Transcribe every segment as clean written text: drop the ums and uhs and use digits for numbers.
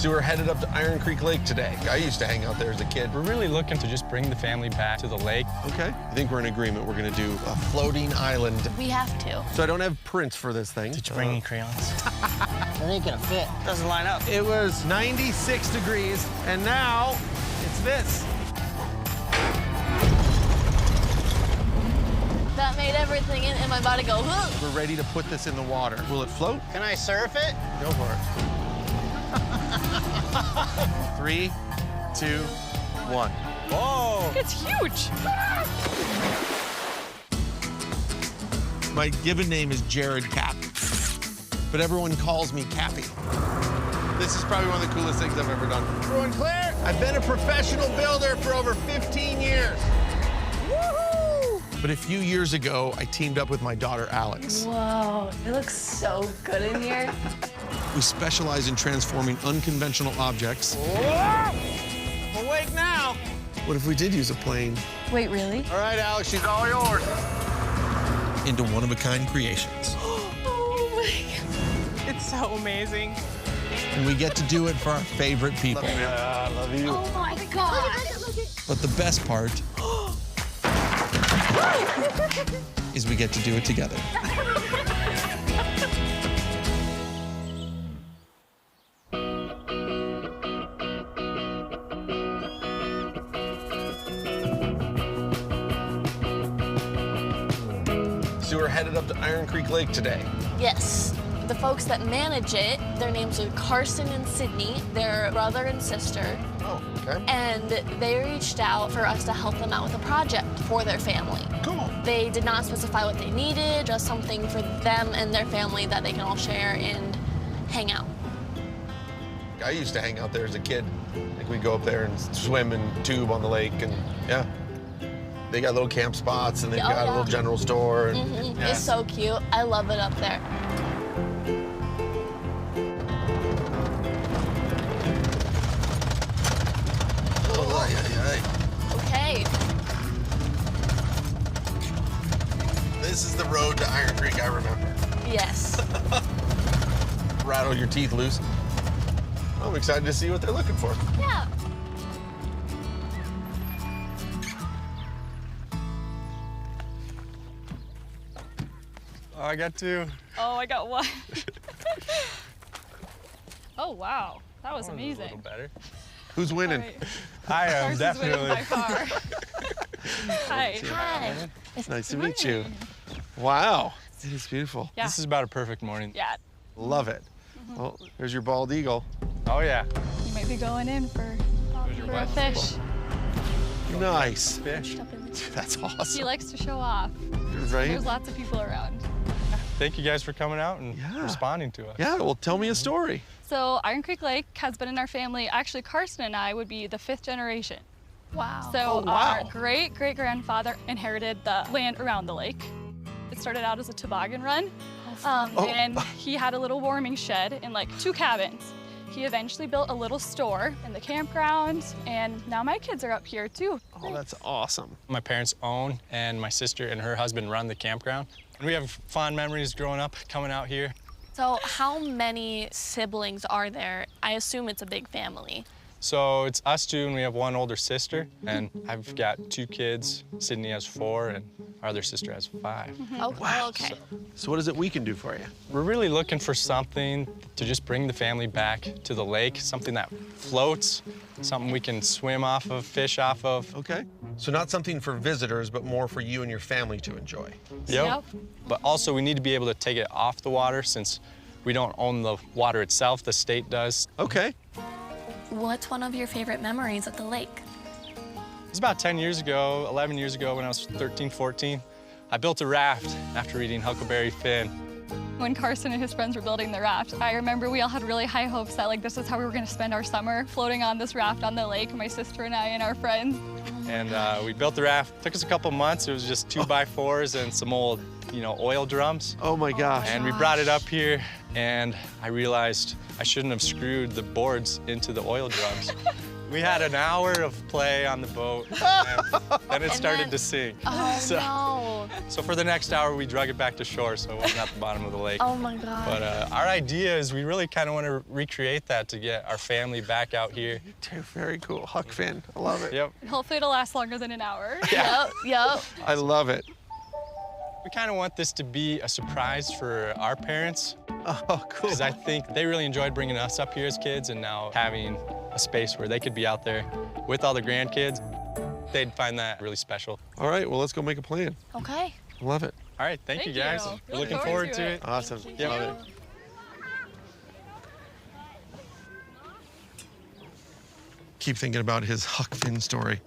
So we're headed up to Iron Creek Lake today. I used to hang out there as a kid. We're really looking to just bring the family back to the lake. Okay. I think we're in agreement. We're gonna do a floating island. We have to. So I don't have prints for this thing. Did you bring any crayons? That ain't gonna fit. Doesn't line up. It was 96 degrees, and now it's this. That made everything in my body go, huh. We're ready to put this in the water. Will it float? Can I surf it? Go for it. 3, 2, 1. Whoa! It's huge. My given name is Jared Cap, but everyone calls me Cappie. This is probably one of the coolest things I've ever done. Everyone clear? I've been a professional builder for over 15 years. Woohoo! But a few years ago, I teamed up with my daughter, Alex. Whoa, it looks so good in here. We specialize in transforming unconventional objects. Whoa! Awake now. What if we did use a plane? Wait, really? All right, Alex, she's all yours. Into one-of-a-kind creations. Oh my God. It's so amazing. And we get to do it for our favorite people. I love you. Oh my God. But the best part is we get to do it together. So we're headed up to Iron Creek Lake today. Yes. The folks that manage it, their names are Carson and Sydney. They're brother and sister. Oh, okay. And they reached out for us to help them out with a project for their family. Cool. They did not specify what they needed, just something for them and their family that they can all share and hang out. I used to hang out there as a kid. Like we'd go up there and swim and tube on the lake, and yeah. They got little camp spots, and they've got a little general store. And, yeah. It's so cute. I love it up there. Okay. This is the road to Iron Creek I remember. Yes. Rattle your teeth loose. I'm excited to see what they're looking for. Yeah. Oh, I got two. Oh, I got one. Oh, wow. That was A amazing. little better. Who's winning? All right. I am Ours is winning definitely. by far. Hi. Hi. It's nice to meet you. Wow. It is beautiful. Yeah. This is about a perfect morning. Yeah. Love it. Well, there's your bald eagle. Oh yeah. You might be going in for your a what? fish. Nice. Fish. That's He awesome. likes to show off. Right? There's lots of people around. Thank you guys for coming out and Yeah. responding to us. Yeah, well, tell me a story. So Iron Creek Lake has been in our family. Actually, Carson and I would be the 5th generation. Wow. So wow. our great-great-grandfather inherited the land around the lake. It started out as a toboggan run, and he had a little warming shed and like 2 cabins. He eventually built a little store in the campground, and now my kids are up here too. Oh, that's awesome. My parents own, and my sister and her husband run the campground. And we have fond memories growing up, coming out here. So how many siblings are there? I assume it's a big family. So it's us two, and we have one older sister, and I've got 2 kids. Sydney has 4, and our other sister has 5. Okay. Wow. Okay. So what is it we can do for you? We're really looking for something to just bring the family back to the lake, something that floats, something we can swim off of, fish off of. Okay. So not something for visitors, but more for you and your family to enjoy. Yep. But also, we need to be able to take it off the water since we don't own the water itself, the state does. Okay. What's one of your favorite memories at the lake? It was about 10 years ago, 11 years ago when I was 13, 14. I built a raft after reading Huckleberry Finn. When Carson and his friends were building the raft, I remember we all had really high hopes that like this is how we were going to spend our summer, floating on this raft on the lake, my sister and I and our friends. And we built the raft. It took us a couple months. It was just 2x4s and some old, oil drums. Oh my gosh. And we brought it up here, and I realized I shouldn't have screwed the boards into the oil drums. We had an hour of play on the boat, and then it started to sink. Oh, no. So for the next hour, we drug it back to shore, so it wasn't at the bottom of the lake. Oh, my God. But our idea is we really kind of want to recreate that to get our family back out here. Very cool. Huck fin. I love it. Yep. And hopefully it'll last longer than an hour. Yep. I love it. We kind of want this to be a surprise for our parents. Oh, cool. Because I think they really enjoyed bringing us up here as kids, and now having a space where they could be out there with all the grandkids, they'd find that really special. All right, well, let's go make a plan. Okay. I love it. All right, thank you guys. you. We're looking forward to it. Awesome. Yep. Love it. Keep thinking about his Huck Finn story.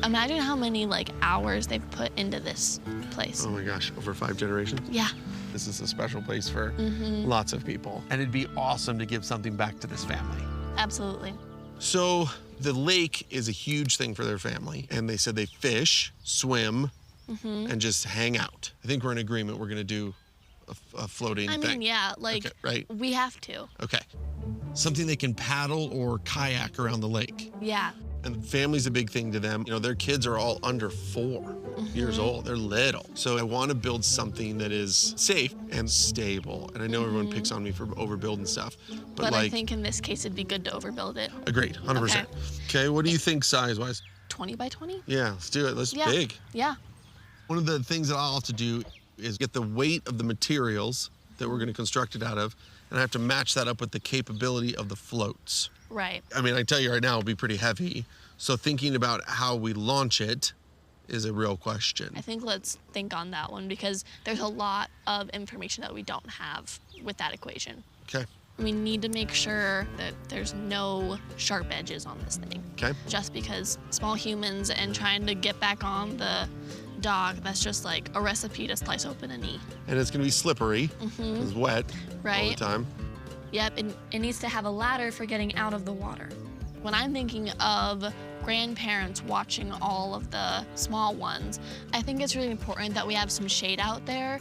Imagine how many hours they've put into this place. Oh my gosh, over 5 generations? Yeah. This is a special place for lots of people. And it'd be awesome to give something back to this family. Absolutely. So the lake is a huge thing for their family. And they said they fish, swim, and just hang out. I think we're in agreement we're gonna do a floating thing. I mean, yeah, Okay, right? we have to. Okay. Something they can paddle or kayak around the lake. Yeah. And family's a big thing to them. You know, their kids are all under 4 years old. They're little. So I want to build something that is safe and stable. And I know everyone picks on me for overbuilding stuff. But I think in this case, it'd be good to overbuild it. Agreed, 100%. Okay, what do you think size-wise? 20 by 20? Yeah, let's do it. Let's Yeah. big. Yeah. One of the things that I'll have to do is get the weight of the materials that we're going to construct it out of, and I have to match that up with the capability of the floats. Right. I mean, I tell you right now, it'll be pretty heavy. So thinking about how we launch it is a real question. I think let's think on that one because there's a lot of information that we don't have with that equation. Okay, We need to make sure that there's no sharp edges on this thing. okay. Just because small humans and trying to get back on the dog, that's just like a recipe to slice open a knee. And it's gonna be slippery, 'cause it's wet all the Right. time. Yep, and it needs to have a ladder for getting out of the water. When I'm thinking of grandparents watching all of the small ones, I think it's really important that we have some shade out there.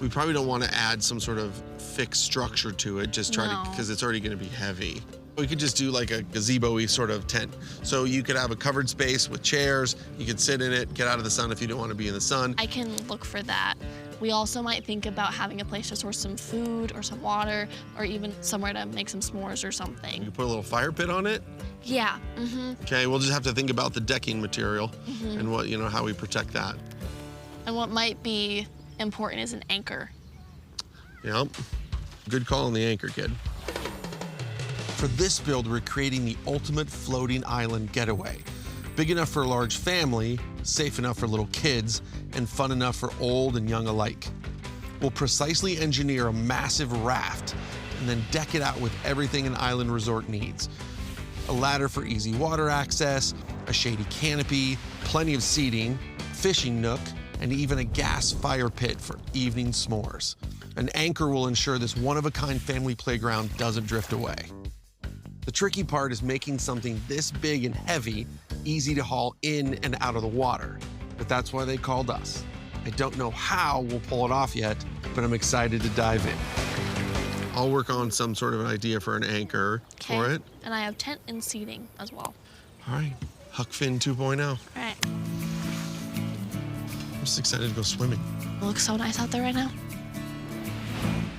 We probably don't want to add some sort of fixed structure to it, just try to, No. because it's already gonna be heavy. We could just do like a gazebo-y sort of tent. So you could have a covered space with chairs, you could sit in it, get out of the sun if you don't want to be in the sun. I can look for that. We also might think about having a place to store some food or some water or even somewhere to make some s'mores or You something. could put a little fire pit on it. Yeah, Okay, we'll just have to think about the decking material and what, how we protect that. And what might be important is an anchor. Yep. Good call on the anchor, kid. For this build, we're creating the ultimate floating island getaway. Big enough for a large family, safe enough for little kids, and fun enough for old and young alike. We'll precisely engineer a massive raft and then deck it out with everything an island resort needs. A ladder for easy water access, a shady canopy, plenty of seating, fishing nook, and even a gas fire pit for evening s'mores. An anchor will ensure this one-of-a-kind family playground doesn't drift away. The tricky part is making something this big and heavy easy to haul in and out of the water. But that's why they called us. I don't know how we'll pull it off yet, but I'm excited to dive in. I'll work on some sort of an idea for an anchor for it. And I have tent and seating as well. All right, Huck Finn 2.0. All right. I'm just excited to go swimming. It looks so nice out there right now.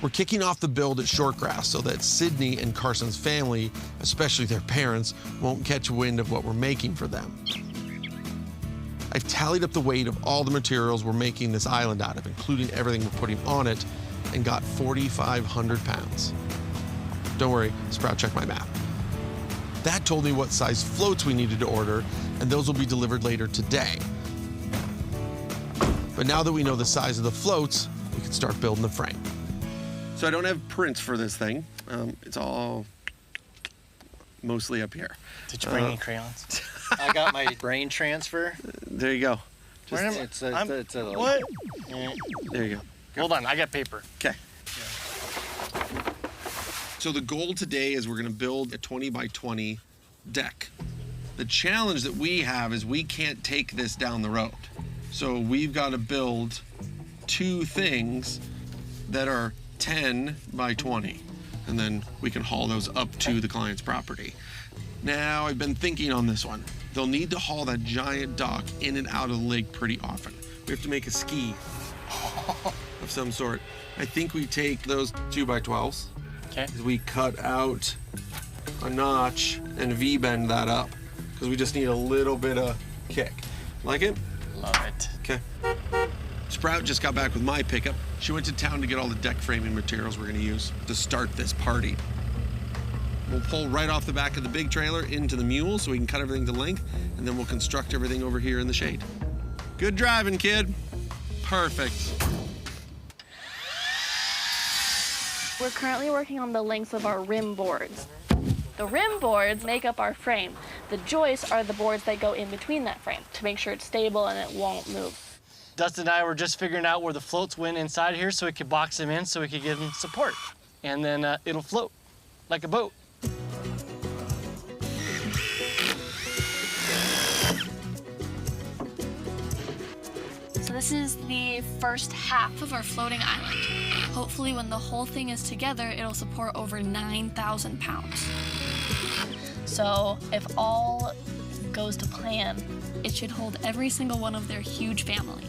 We're kicking off the build at Shortgrass so that Sydney and Carson's family, especially their parents, won't catch wind of what we're making for them. I've tallied up the weight of all the materials we're making this island out of, including everything we're putting on it, and got 4,500 pounds. Don't worry, Sprout checked my math. That told me what size floats we needed to order, and those will be delivered later today. But now that we know the size of the floats, we can start building the frame. So I don't have prints for this thing. It's all mostly up here. Did you bring any crayons? I got my brain transfer. There you go. Where am I? It's a What? There you go. Hold on, I got paper. Okay. So the goal today is we're gonna build a 20 by 20 deck. The challenge that we have is we can't take this down the road. So we've got to build 2 things that are 10 by 20, and then we can haul those up to the client's property. Now, I've been thinking on this one. They'll need to haul that giant dock in and out of the lake pretty often. We have to make a ski of some sort. I think we take those 2x12s. Okay. We cut out a notch and V-bend that up because we just need a little bit of kick. Like it? Love it. Okay. Sprout just got back with my pickup. She went to town to get all the deck framing materials we're gonna use to start this party. We'll pull right off the back of the big trailer into the mule so we can cut everything to length, and then we'll construct everything over here in the shade. Good driving, kid. Perfect. We're currently working on the lengths of our rim boards. The rim boards make up our frame. The joists are the boards that go in between that frame to make sure it's stable and it won't move. Dustin and I were just figuring out where the floats went inside here so we could box them in so we could give them support. And then it'll float like a boat. So this is the first half of our floating island. Hopefully when the whole thing is together, it'll support over 9,000 pounds. So if all goes to plan, it should hold every single one of their huge family.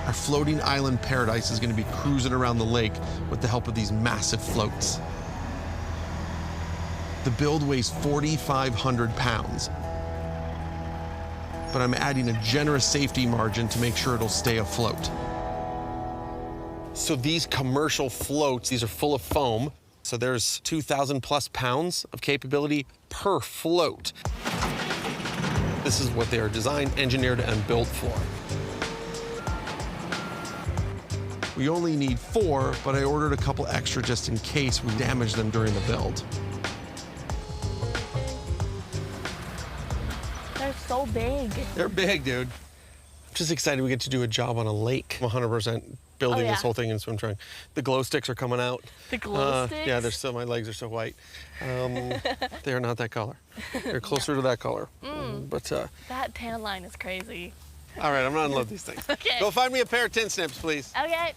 Our floating island paradise is going to be cruising around the lake with the help of these massive floats. The build weighs 4,500 pounds, but I'm adding a generous safety margin to make sure it'll stay afloat. So these commercial floats, these are full of foam. So there's 2,000 plus pounds of capability per float. This is what they are designed, engineered, and built for. We only need 4, but I ordered a couple extra just in case we damage them during the build. They're so big. They're big, dude. I'm just excited we get to do a job on a lake. I'm 100% building this whole thing in swim trunk. The glow sticks are coming out. The glow sticks? Yeah, they're still, my legs are so white. They're not that color. They're closer to that color. But That tan line is crazy. all right, I'm gonna unload these things. Okay. Go find me a pair of tin snips, please. Okay.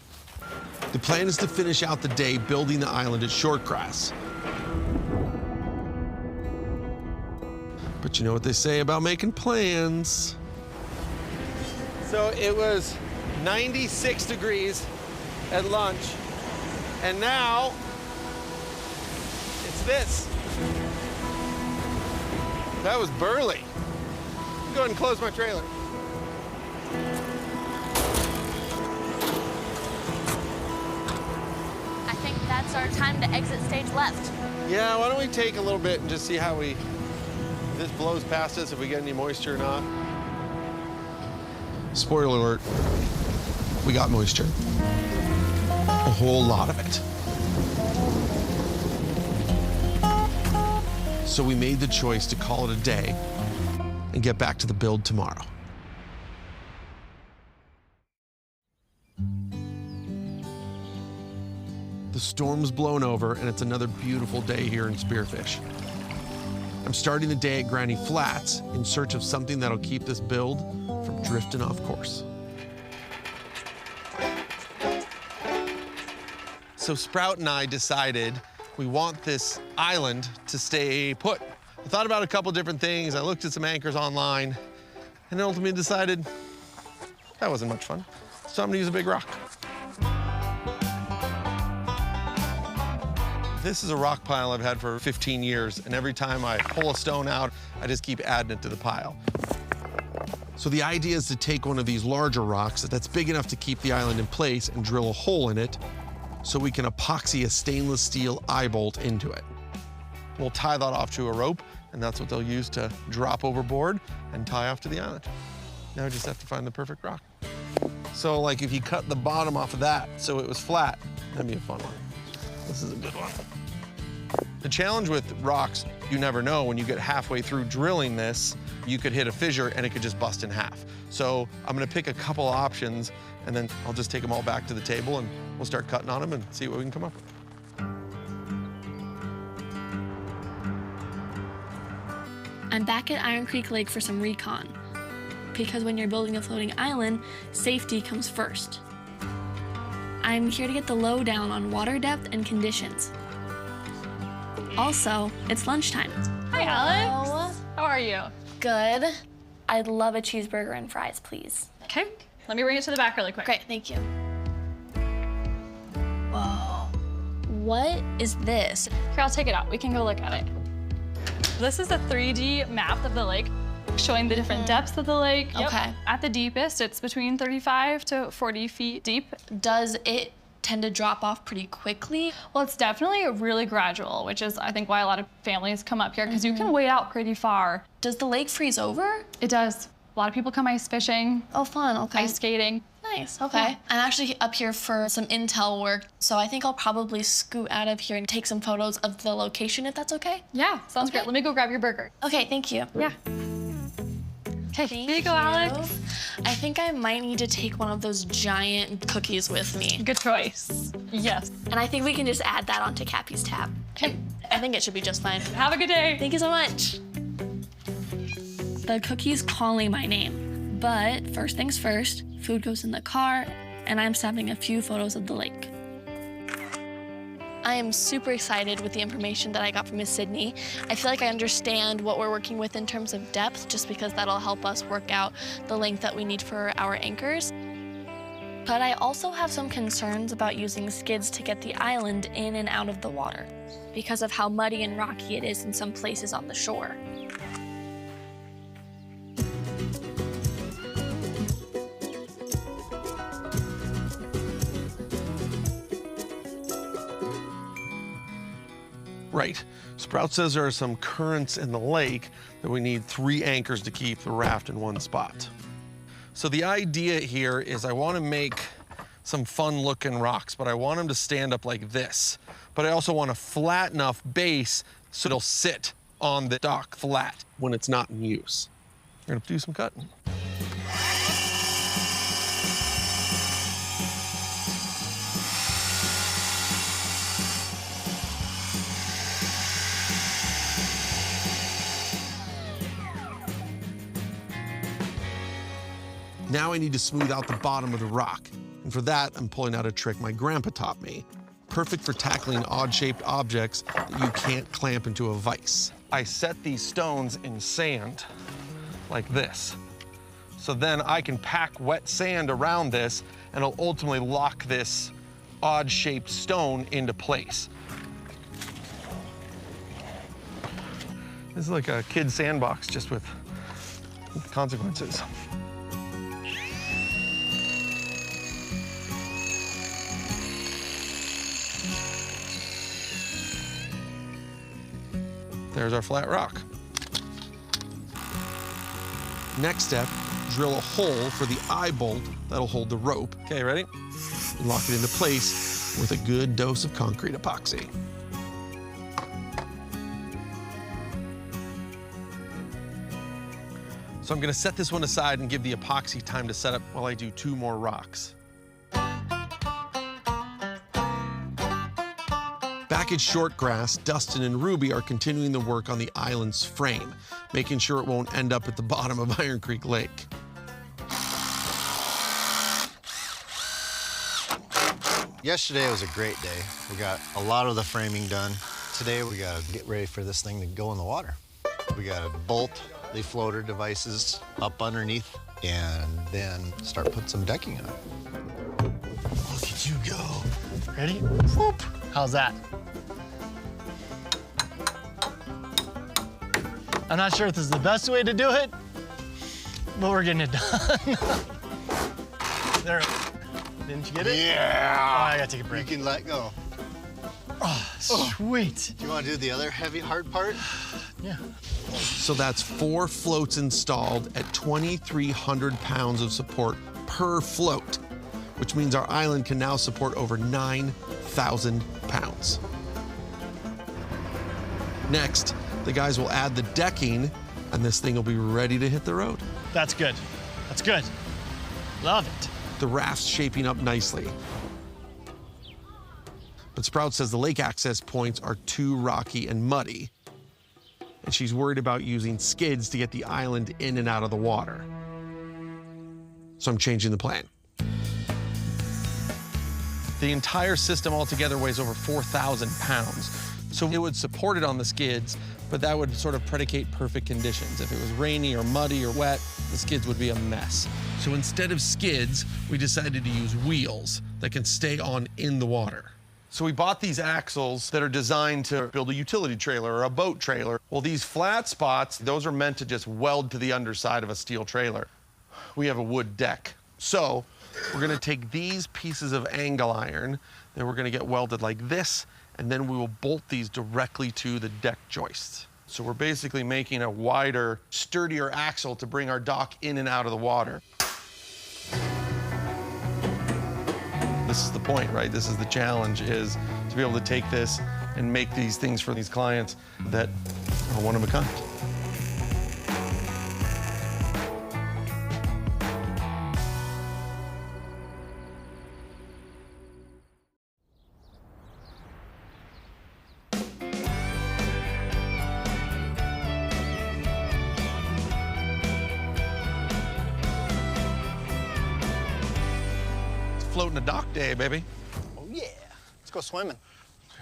The plan is to finish out the day building the island at Shortgrass. But you know what they say about making plans. So it was 96 degrees at lunch, and now it's this. That was burly. Go ahead and close my trailer. I think that's our time to exit stage left. Yeah, why don't we take a little bit and just see how this blows past us, if we get any moisture or not. Spoiler alert, we got moisture. A whole lot of it. So we made the choice to call it a day and get back to the build tomorrow. The storm's blown over, and it's another beautiful day here in Spearfish. I'm starting the day at Granny Flats in search of something that'll keep this build from drifting off course. So Sprout and I decided we want this island to stay put. I thought about a couple different things. I looked at some anchors online and ultimately decided that wasn't much fun. So I'm gonna use a big rock. This is a rock pile I've had for 15 years, and every time I pull a stone out, I just keep adding it to the pile. So the idea is to take one of these larger rocks that's big enough to keep the island in place and drill a hole in it so we can epoxy a stainless steel eye bolt into it. We'll tie that off to a rope, and that's what they'll use to drop overboard and tie off to the island. Now I just have to find the perfect rock. So like if you cut the bottom off of that so it was flat, that'd be a fun one. This is a good one. The challenge with rocks, you never know. When you get halfway through drilling this, you could hit a fissure and it could just bust in half. So I'm gonna pick a couple options, and then I'll just take them all back to the table and we'll start cutting on them and see what we can come up with. I'm back at Iron Creek Lake for some recon. because when you're building a floating island, safety comes first. I'm here to get the lowdown on water depth and conditions. Also, it's lunchtime. Hi, Alex. How are you? Good. I'd love a cheeseburger and fries, please. Okay, let me bring it to the back really quick. Great, thank you. Whoa. What is this? Here, I'll take it out. We can go look at it. This is a 3D map of the lake, showing the different depths of the lake. Yep. Okay. At the deepest, it's between 35 to 40 feet deep. Does it tend to drop off pretty quickly? Well, it's definitely really gradual, which is, I think, why a lot of families come up here, because you can wade out pretty far. Does the lake freeze over? It does. A lot of people come ice fishing, Oh, fun, okay. ice skating. Nice, okay. Yeah. I'm actually up here for some intel work, so I think I'll probably scoot out of here and take some photos of the location, if that's okay? Yeah, sounds Okay. great. Let me go grab your burger. Okay, thank you. Yeah. Okay, Thank here you go, Alex. I think I might need to take one of those giant cookies with me. Good choice. Yes. And I think we can just add that onto Cappie's tab. Okay. I think it should be just fine. Have a good day. Thank you so much. The cookie's calling my name, but first things first, food goes in the car, and I'm snapping a few photos of the lake. I am super excited with the information that I got from Miss Sydney. I feel like I understand what we're working with in terms of depth, just because that'll help us work out the length that we need for our anchors. But I also have some concerns about using skids to get the island in and out of the water, because of how muddy and rocky it is in some places on the shore. Right. Sprout says there are some currents in the lake that we need 3 anchors to keep the raft in one spot. So the idea here is I want to make some fun-looking rocks, but I want them to stand up like this. But I also want a flat enough base so it'll sit on the dock flat when it's not in use. We're gonna do some cutting. Now I need to smooth out the bottom of the rock. And for that, I'm pulling out a trick my grandpa taught me. Perfect for tackling odd-shaped objects that you can't clamp into a vise. I set these stones in sand, like this. So then I can pack wet sand around this, and it'll ultimately lock this odd-shaped stone into place. This is like a kid's sandbox, just with consequences. There's our flat rock. Next step, drill a hole for the eye bolt that'll hold the rope. Okay, ready? And lock it into place with a good dose of concrete epoxy. So I'm gonna set this one aside and give the epoxy time to set up while I do 2 more rocks. Back at Shortgrass, Dustin and Ruby are continuing the work on the island's frame, making sure it won't end up at the bottom of Iron Creek Lake. Yesterday was a great day. We got a lot of the framing done. Today we gotta get ready for this thing to go in the water. We gotta bolt the floater devices up underneath and then start putting some decking on it. Look at you go. Ready? Whoop. How's that? I'm not sure if this is the best way to do it, but we're getting it done. There. Didn't you get it? Yeah! Oh, I gotta take a break. You can let go. Oh, sweet. Do you wanna do the other heavy, hard part? Yeah. So that's 4 floats installed at 2,300 pounds of support per float, which means our island can now support over 9,000 pounds. Next, the guys will add the decking, and this thing will be ready to hit the road. That's good. That's good. Love it. The raft's shaping up nicely. But Sprout says the lake access points are too rocky and muddy, and she's worried about using skids to get the island in and out of the water. so I'm changing the plan. The entire system altogether weighs over 4,000 pounds. So it would support it on the skids, but that would sort of predicate perfect conditions. If it was rainy or muddy or wet, the skids would be a mess. So instead of skids, we decided to use wheels that can stay on in the water. So we bought these axles that are designed to build a utility trailer or a boat trailer. Well, these flat spots, those are meant to just weld to the underside of a steel trailer. We have a wood deck. So we're gonna take these pieces of angle iron, then we're gonna get welded like this, and then we will bolt these directly to the deck joists. So we're basically making a wider, sturdier axle to bring our dock in and out of the water. This is the point, right? This is the challenge, is to be able to take this and make these things for these clients that are one of a kind. Floating a dock day, baby. Oh, yeah. Let's go swimming.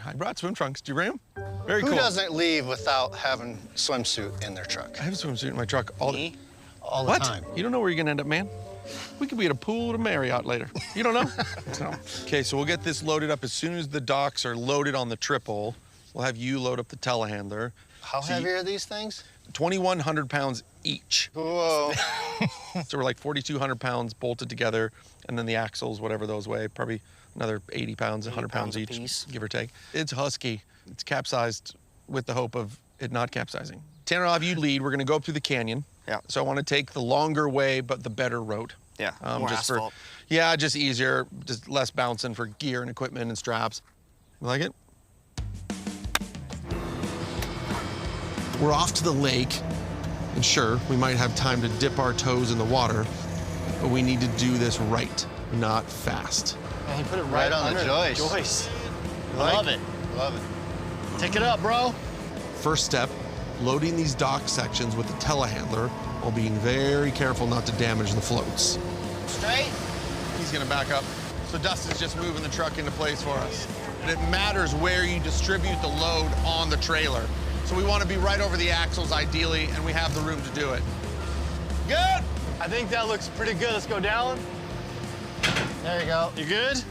I brought swim trunks. Do you bring them? Very Who cool. doesn't leave without having swimsuit in their truck? I have a swimsuit in my truck all Me? the All the What? time. You don't know where you're gonna end up, man. We could be at a pool at a Marriott later. You don't know? No. Okay, so we'll get this loaded up as soon as the docks are loaded on the triple. We'll have you load up the telehandler. How So heavy are these things? 2,100 pounds each. Whoa. So we're like 4,200 pounds bolted together, and then the axles, whatever those weigh, probably another 80 pounds, 100 pounds pounds a each, piece. give or take. It's husky. It's capsized with the hope of it not capsizing. Tanner, I'll have you lead. We're gonna go up through the canyon. Yeah. So I wanna take the longer way, but the better road. Yeah, more just asphalt. Yeah, just easier, just less bouncing for gear and equipment and straps. You like it? We're off to the lake, and sure, we might have time to dip our toes in the water, but we need to do this right, not fast. And he put it Right on the under joist. joist. Like? Love it. Love it. Take it up, bro. First step, loading these dock sections with the telehandler while being very careful not to damage the floats. Straight? He's gonna back up. So Dustin's just moving the truck into place for us. And it matters where you distribute the load on the trailer. So we want to be right over the axles ideally, and we have the room to do it. Good. I think that looks pretty good. Let's go down. There you go. You good?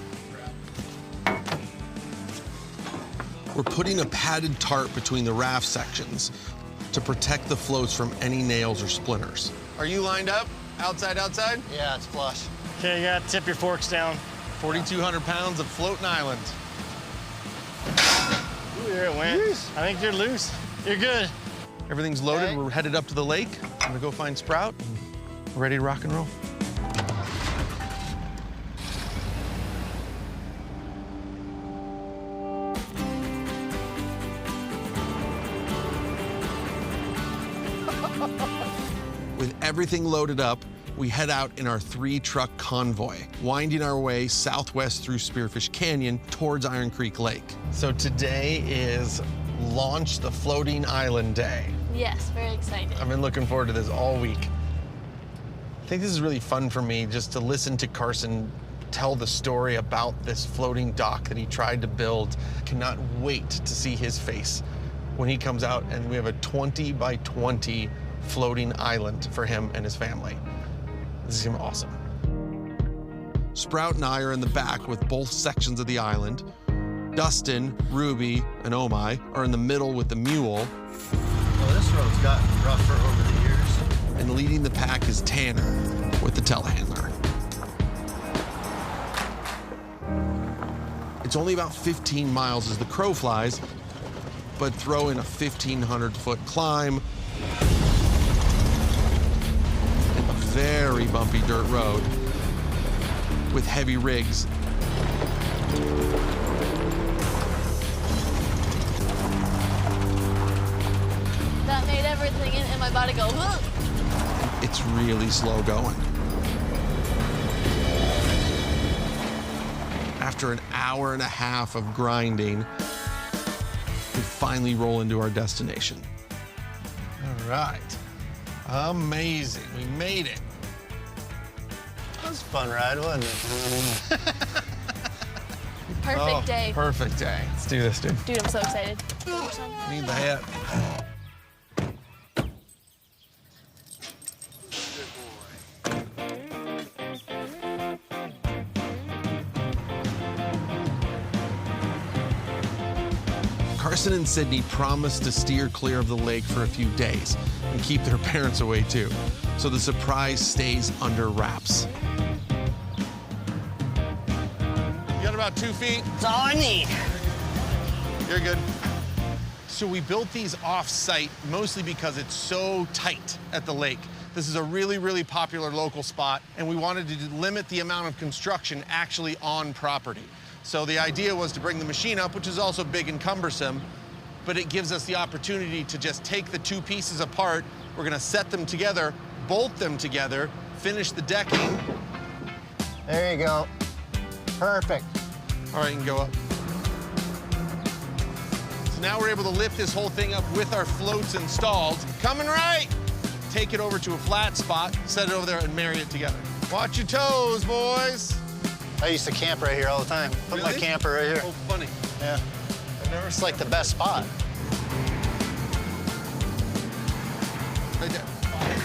We're putting a padded tarp between the raft sections to protect the floats from any nails or splinters. Are you lined up? Outside, outside? Yeah, it's flush. Okay, you gotta tip your forks down. 4,200 pounds of floating island. Ooh, there it went. I think you're loose. You're good. Everything's loaded. Okay. We're headed up to the lake. I'm gonna go find Sprout. We're ready to rock and roll. With everything loaded up, we head out in our 3-truck convoy, winding our way southwest through Spearfish Canyon towards Iron Creek Lake. So today is Launch the Floating Island Day. Yes, very excited. I've been looking forward to this all week. I think this is really fun for me, just to listen to Carson tell the story about this floating dock that he tried to build. Cannot wait to see his face when he comes out and we have a 20 by 20 floating island for him and his family. This is gonna be awesome. Sprout and I are in the back with both sections of the island. Dustin, Ruby, and Omai are in the middle with the mule. Well, this road's gotten rougher over the years. And leading the pack is Tanner with the telehandler. It's only about 15 miles as the crow flies, but throw in a 1,500-foot climb, and a very bumpy dirt road with heavy rigs. That made everything in my body go, "Ugh." It's really slow going. After an hour and a half of grinding, we finally roll into our destination. All right. Amazing. We made it. That was a fun ride, wasn't it? Perfect day. Perfect day. Let's do this, dude. Dude, I'm so excited. Need the hat. Carson and Sydney promised to steer clear of the lake for a few days and keep their parents away too. So the surprise stays under wraps. You got about 2 feet? That's all I need. You're good. So we built these off-site mostly because it's so tight at the lake. This is a really, really popular local spot, and we wanted to limit the amount of construction actually on property. So the idea was to bring the machine up, which is also big and cumbersome, but it gives us the opportunity to just take the 2 pieces apart. We're gonna set them together, bolt them together, finish the decking. There you go. Perfect. All right, you can go up. So now we're able to lift this whole thing up with our floats installed. Coming right. Take it over to a flat spot, set it over there, and marry it together. Watch your toes, boys. I used to camp right here all the time. Put my Really? camper right here. Oh, funny. Yeah. It's like the best spot. Right there.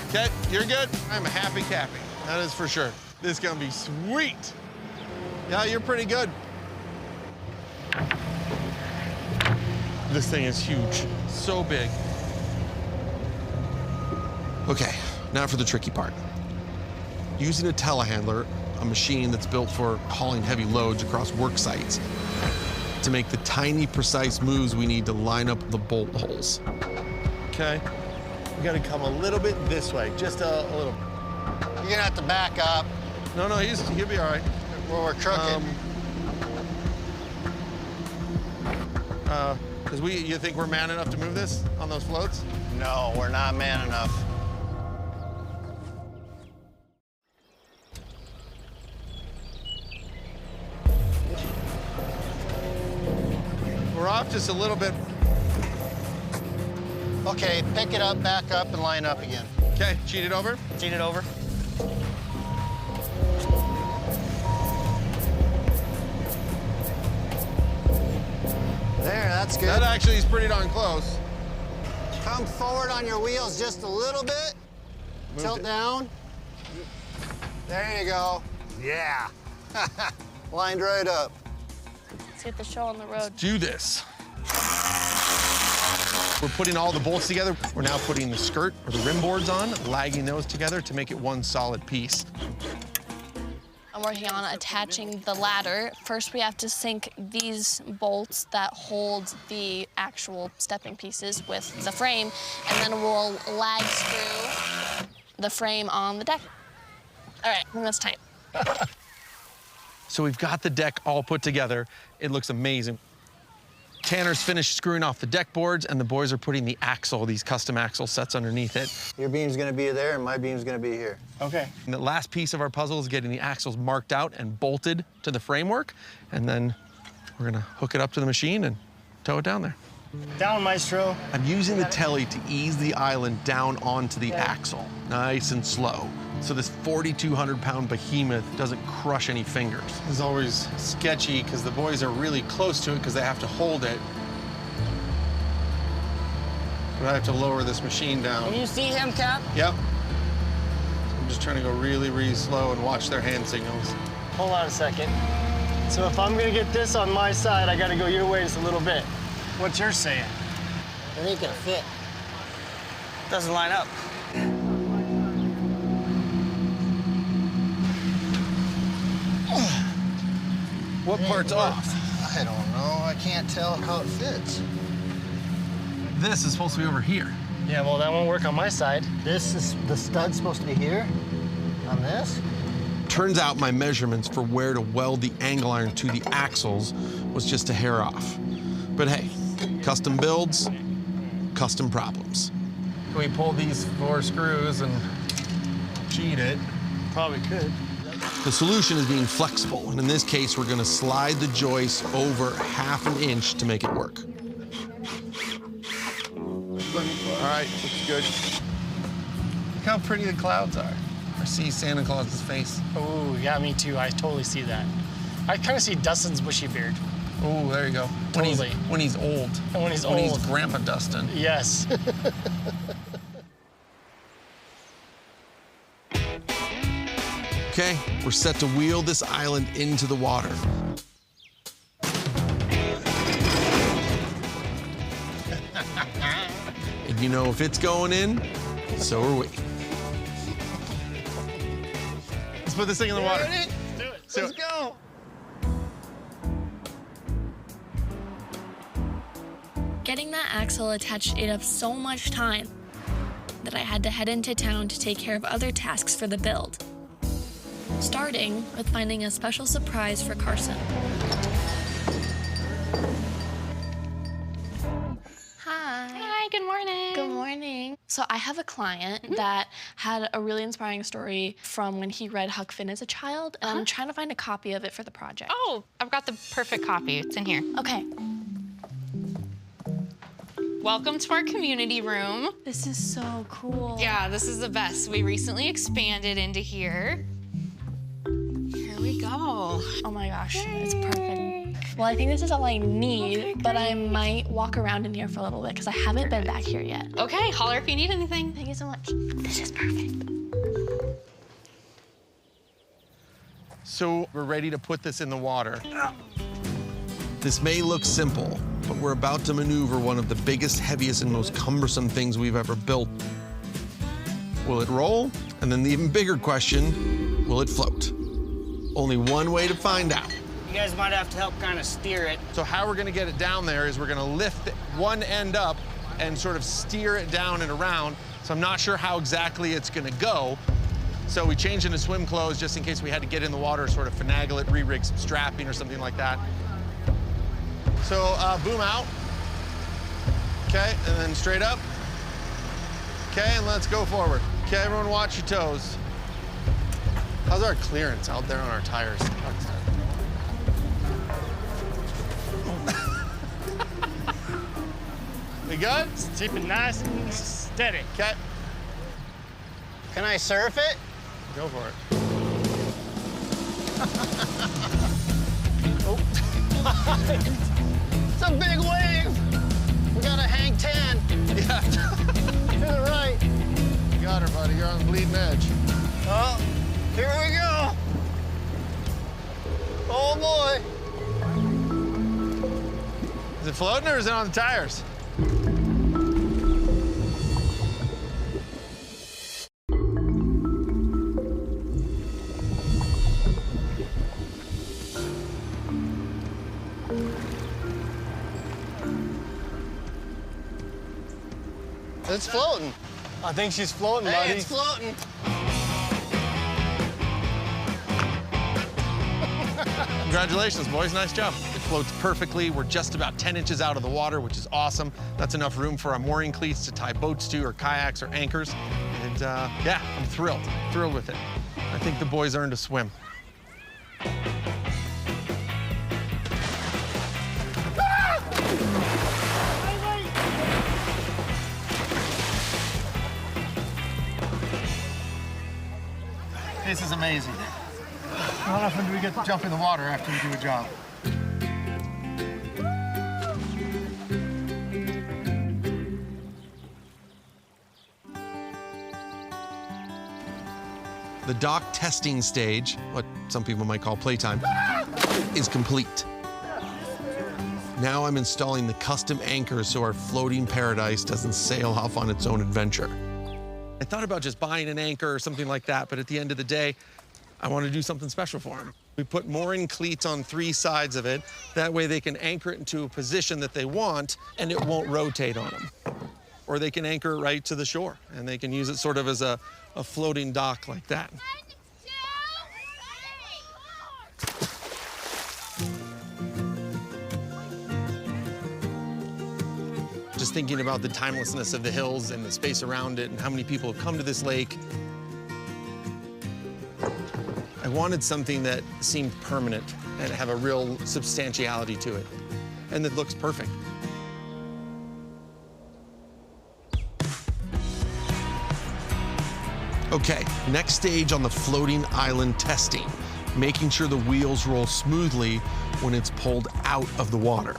Okay, you're good. I'm a happy Cappy. That is for sure. This is gonna be sweet. Yeah, you're pretty good. This thing is huge. So big. Okay, now for the tricky part. Using a telehandler, a machine that's built for hauling heavy loads across work sites, to make the tiny, precise moves we need to line up the bolt holes. Okay, we gotta come a little bit this way, just a little. You're gonna have to back up. No, he'll be all right. Well, we're crooked. Because you think we're man enough to move this on those floats? No, we're not man enough. We're off just a little bit. Okay, pick it up, back up, and line up again. Okay, cheat it over. Cheat it over. There, that's good. That actually is pretty darn close. Come forward on your wheels just a little bit. Moved Tilt it. down. There you go. Yeah. Lined right up. Let's get the show on the road. Do this. We're putting all the bolts together. We're now putting the skirt or the rim boards on, lagging those together to make it one solid piece. I'm working on attaching the ladder. First, we have to sync these bolts that hold the actual stepping pieces with the frame, and then we'll lag screw the frame on the deck. All right, I think that's tight. So we've got the deck all put together. It looks amazing. Tanner's finished screwing off the deck boards, and the boys are putting the axle, these custom axle sets underneath it. Your beam's gonna be there, and my beam's gonna be here. Okay. And the last piece of our puzzle is getting the axles marked out and bolted to the framework, and then we're gonna hook it up to the machine and tow it down there. Down, Maestro. I'm using the telly to ease the island down onto the axle, nice and slow, so this 4,200-pound behemoth doesn't crush any fingers. It's always sketchy because the boys are really close to it because they have to hold it. But I have to lower this machine down. Can you see him, Cap? Yep. I'm just trying to go really, really slow and watch their hand signals. Hold on a second. So if I'm gonna get this on my side, I gotta go your way just a little bit. What's yours saying? It ain't gonna fit. Doesn't line up. What part's off? I don't know. I can't tell how it fits. This is supposed to be over here. Yeah, well, that won't work on my side. This is the stud's supposed to be here on this. Turns out my measurements for where to weld the angle iron to the axles was just a hair off. But hey, custom builds, custom problems. Can we pull these 4 screws and cheat it? Probably could. The solution is being flexible, and in this case, we're gonna slide the joist over 1/2 inch to make it work. All right, looks good. Look how pretty the clouds are. I see Santa Claus's face. Oh, yeah, me too. I totally see that. I kind of see Dustin's bushy beard. Oh, there you go. Totally. When he's old. And when he's When old. he's Grandpa Dustin. Yes. Okay, we're set to wheel this island into the water. And you know, if it's going in, so are we. Let's put this thing in the water. Do it. So- Let's go. Getting that axle attached ate up so much time that I had to head into town to take care of other tasks for the build. Starting with finding a special surprise for Carson. Hi. Hi, good morning. Good morning. So I have a client that had a really inspiring story from when he read Huck Finn as a child, and I'm trying to find a copy of it for the project. Oh, I've got the perfect copy. It's in here. Okay. Welcome to our community room. This is so cool. Yeah, this is the best. We recently expanded into here. Here we go. Oh my gosh, it's perfect. Well, I think this is all I need, but I might walk around in here for a little bit because I haven't been back here yet. Okay, holler if you need anything. Thank you so much. This is perfect. So we're ready to put this in the water. This may look simple, but we're about to maneuver one of the biggest, heaviest, and most cumbersome things we've ever built. Will it roll? And then the even bigger question, will it float? Only one way to find out. You guys might have to help kind of steer it. So how we're gonna get it down there is we're gonna lift one end up and sort of steer it down and around. So I'm not sure how exactly it's gonna go. So we changed into swim clothes just in case we had to get in the water, sort of finagle it, re-rig some strapping or something like that. So boom out. Okay, and then straight up. Okay, and let's go forward. Okay, everyone watch your toes. How's our clearance out there on our tires? We good? Keep it nice and steady. Okay, Can I surf it? go for it. It's a big wave. We got to hang 10 Yeah, to the right. you got her, buddy. You're on the bleeding edge. Oh, here we go. Oh boy. Is it floating or is it on the tires? It's floating. I think she's floating, Hey, buddy. it's floating. Congratulations, boys. Nice job. It floats perfectly. We're just about 10 inches out of the water, which is awesome. That's enough room for our mooring cleats to tie boats to, or kayaks, or anchors. And yeah, I'm thrilled with it. I think the boys earned a swim. This is amazing. How often do we get to jump in the water after we do a job? The dock testing stage, what some people might call playtime, is complete. Now I'm installing the custom anchors so our floating paradise doesn't sail off on its own adventure. I thought about just buying an anchor or something like that, but at the end of the day, I want to do something special for them. We put mooring cleats on 3 sides of it. That way they can anchor it into a position that they want and it won't rotate on them. Or they can anchor it right to the shore and they can use it sort of as a floating dock like that. Just thinking about the timelessness of the hills and the space around it and how many people have come to this lake. I wanted something that seemed permanent and have a real substantiality to it, and that looks perfect. Okay, next stage on the floating island testing, making sure the wheels roll smoothly when it's pulled out of the water.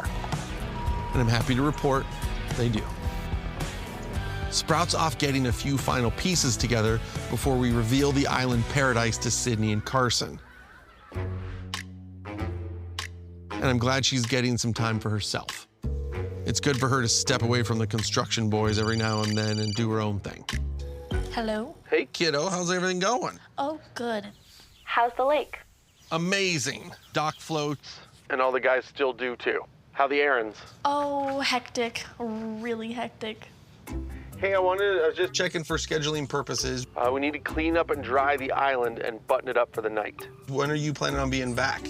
And I'm happy to report they do. Sprout's off getting a few final pieces together before we reveal the island paradise to Sydney and Carson. And I'm glad she's getting some time for herself. It's good for her to step away from the construction boys every now and then and do her own thing. Hello? Hey, kiddo, how's everything going? Oh, good. How's the lake? Amazing. Dock floats, and all the guys still do too. How the errands? Oh, hectic. Really hectic. Hey, I was just checking for scheduling purposes. We need to clean up and dry the island and button it up for the night. When are you planning on being back?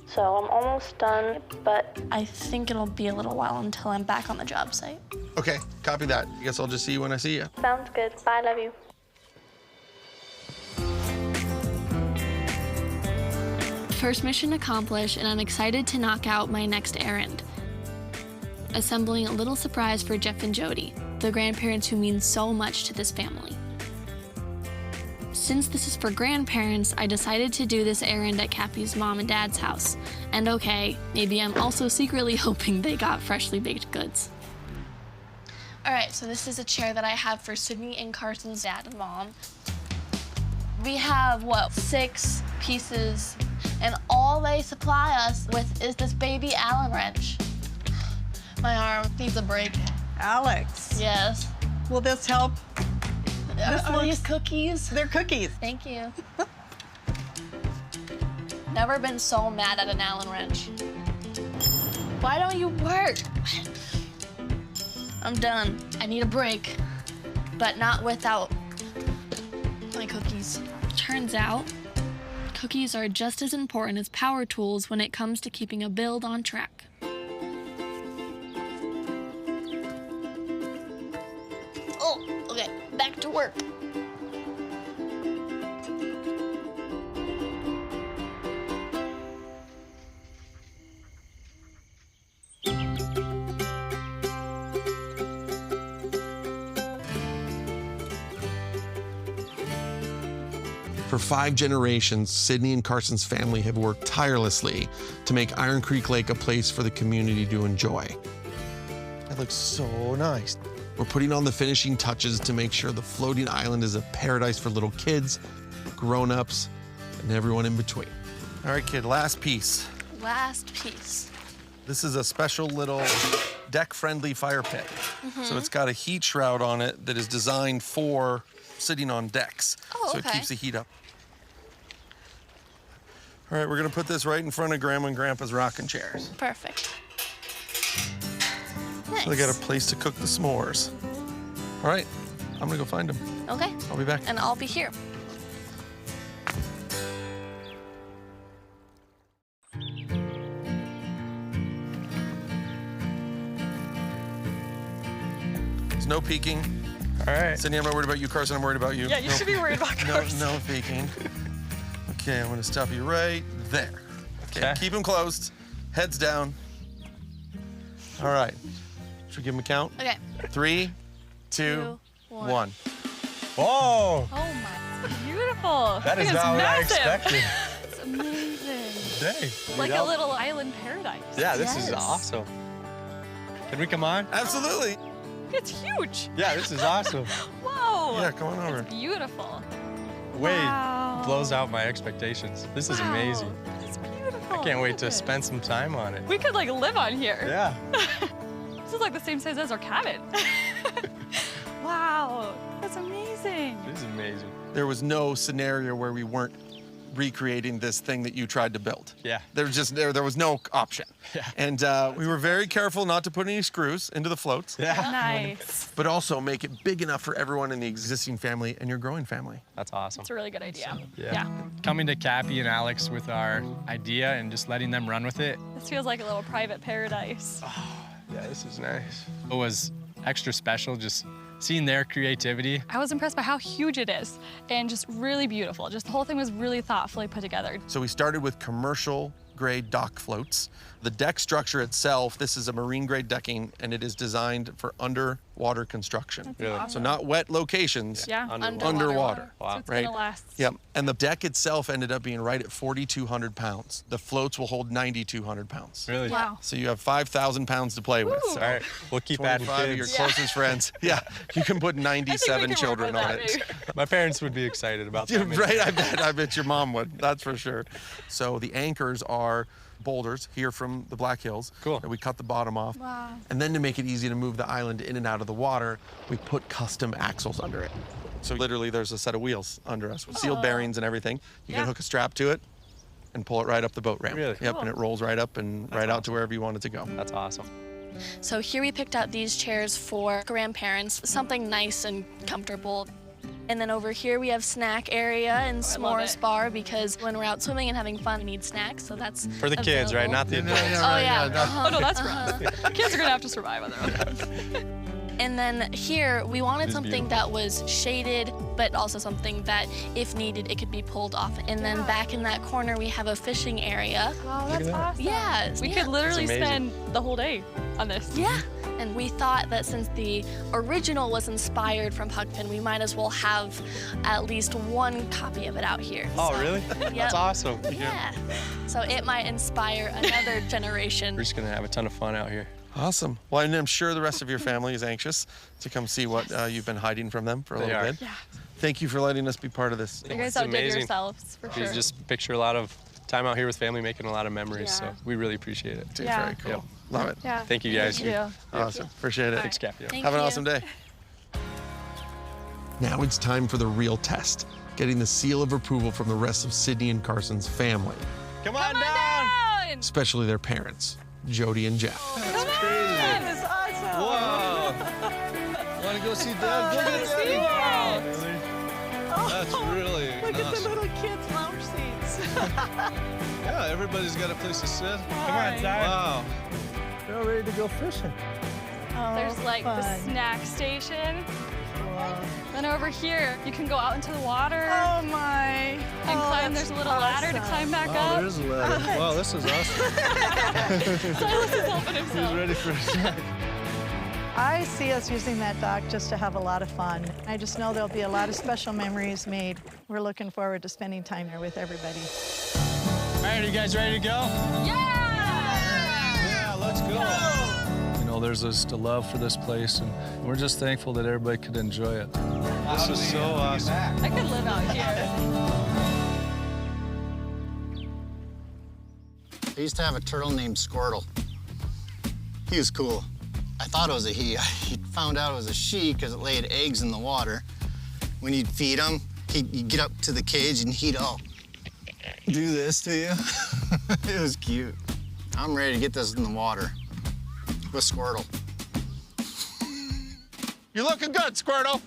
So I'm almost done, but I think it'll be a little while until I'm back on the job site. Okay, copy that. I guess I'll just see you when I see you. sounds good. Bye, love you. First mission accomplished, and I'm excited to knock out my next errand. Assembling a little surprise for Jeff and Jody, the grandparents who mean so much to this family. Since this is for grandparents, I decided to do this errand at Cappie's mom and dad's house. And okay, maybe I'm also secretly hoping they got freshly baked goods. All right, so this is a chair that I have for Sydney and Carson's dad and mom. We have, 6 pieces, and all they supply us with is this baby Allen wrench. My arm needs a break. Alex, Yes. will this help? Are these cookies? They're cookies. Thank you. Never been so mad at an Allen wrench. Why don't you work? I'm done. I need a break, but not without my cookies. Turns out, cookies are just as important as power tools when it comes to keeping a build on track. Oh, okay, back to work. For 5 generations, Sydney and Carson's family have worked tirelessly to make Iron Creek Lake a place for the community to enjoy. That looks so nice. We're putting on the finishing touches to make sure the floating island is a paradise for little kids, grown-ups, and everyone in between. All right, kid, last piece. Last piece. This is a special little deck-friendly fire pit. So it's got a heat shroud on it that is designed for sitting on decks. Oh, so it okay. keeps the heat up. All right, we're gonna put this right in front of Grandma and Grandpa's rocking chairs. Perfect. Nice. So they got a place to cook the s'mores. All right, I'm gonna go find them. Okay. I'll be back. And I'll be here. There's no peeking. All right. Sydney, I'm not worried about you. Carson, I'm worried about you. Yeah, you should be worried about Carson. No peeking. Okay, I'm gonna stop you right there. Okay, Okay. keep them closed. Heads down. All right. Should we give them a count? Okay. 3, 2, 1. Whoa! Oh my. Beautiful. That is thing not what I massive. expected. It's amazing. Dang. Like a little island paradise. Yeah, this is Yes. awesome. Can we come on? Absolutely. It's huge. Yeah, this is awesome. Whoa. Yeah, come on over. It's beautiful. Way Wow. blows out my expectations. This is Wow. amazing. It's beautiful. I can't wait to Look at it. spend some time on it. We could like live on here. Yeah. This is like the same size as our cabin. Wow, that's amazing. This is amazing. There was no scenario where we weren't recreating this thing that you tried to build. Yeah. There was no option. Yeah. And we were very careful not to put any screws into the floats, Yeah. Nice. but also make it big enough for everyone in the existing family and your growing family. That's awesome. It's a really good idea. Yeah. Coming to Cappie and Alex with our idea and just letting them run with it. This feels like a little private paradise. Yeah, this is nice. It was extra special just seeing their creativity. I was impressed by how huge it is and just really beautiful. Just the whole thing was really thoughtfully put together. So we started with commercial grade dock floats. The deck structure itself, this is a marine grade decking, and it is designed for underwater construction. Really? awesome. So not wet locations, Yeah. underwater. So it's Right? gonna last. Yep. And the deck itself ended up being right at 4,200 pounds. The floats will hold 9,200 pounds. Really? Wow. So you have 5,000 pounds to play with. So All right, we'll keep adding 25 of your kids. closest friends. Yeah, you can put 97 children on it. My parents would be excited about that. maybe. Right, I bet your mom would, that's for sure. So the anchors are boulders here from the Black Hills. Cool. And we cut the bottom off. Wow. And then to make it easy to move the island in and out of the water, we put custom axles under it. So literally there's a set of wheels under us with sealed bearings and everything. You can hook a strap to it and pull it right up the boat ramp. Really? Yep, and it rolls right up and right out to wherever you want it to go. That's awesome. So here we picked out these chairs for grandparents, something nice and comfortable. And then over here we have snack area and s'mores bar because when we're out swimming and having fun, we need snacks. So that's For the kids, right? available. Not the adults. Oh yeah. Oh no, that's for us. Kids are gonna have to survive on their own. And then here we wanted is something that was shaded, but also something that, if needed, it could be pulled off. And then back in that corner we have a fishing area. Oh, that's awesome. Yeah. We could literally It's amazing. spend the whole day on this. Yeah. And we thought that since the original was inspired from Huckpin, we might as well have at least one copy of it out here. Oh, So, really? Yep. That's awesome. Yeah. So it might inspire another generation. We're just gonna have a ton of fun out here. Awesome. Well, and I'm sure the rest of your family is anxious to come see what you've been hiding from them for a They little are. bit. Yeah. Thank you for letting us be part of this. You guys It's outdid amazing. yourselves for You sure. just picture a lot of time out here with family, making a lot of memories. Yeah. So we really appreciate it. Dude, Yeah. very cool. Yep. Love it. Yeah. Thank you guys. Thank you. Awesome. Appreciate it. Thanks, Cappie. Thank Have an you. awesome day. Now it's time for the real test, getting the seal of approval from the rest of Sydney and Carson's family, Come on down! especially their parents, Jody and Jeff. That is awesome. Wow. Want to go see Dad? Go get Daddy. That's really Look at awesome. the little kids' lounge seats. Yeah, everybody's got a place to sit. Come on, Dad. Wow. They're all ready to go fishing. There's like the fun. snack station. Wow. Then over here, you can go out into the water Oh my. and climb. There's a little ladder to climb back Oh, up. there's a ladder. Wow, this is awesome. Silas is helping He's himself. ready for a snack. I see us using that dock just to have a lot of fun. I just know there'll be a lot of special memories made. We're looking forward to spending time there with everybody. All right, are you guys ready to go? Yeah, let's go. You know, there's just a love for this place, and we're just thankful that everybody could enjoy it. This is so awesome. I could live out here. I used to have a turtle named Squirtle. He was cool. I thought it was a he. I found out it was a she because it laid eggs in the water. When you'd feed him, he'd get up to the cage and he'd all do this to you. It was cute. I'm ready to get this in the water with Squirtle. You're looking good, Squirtle.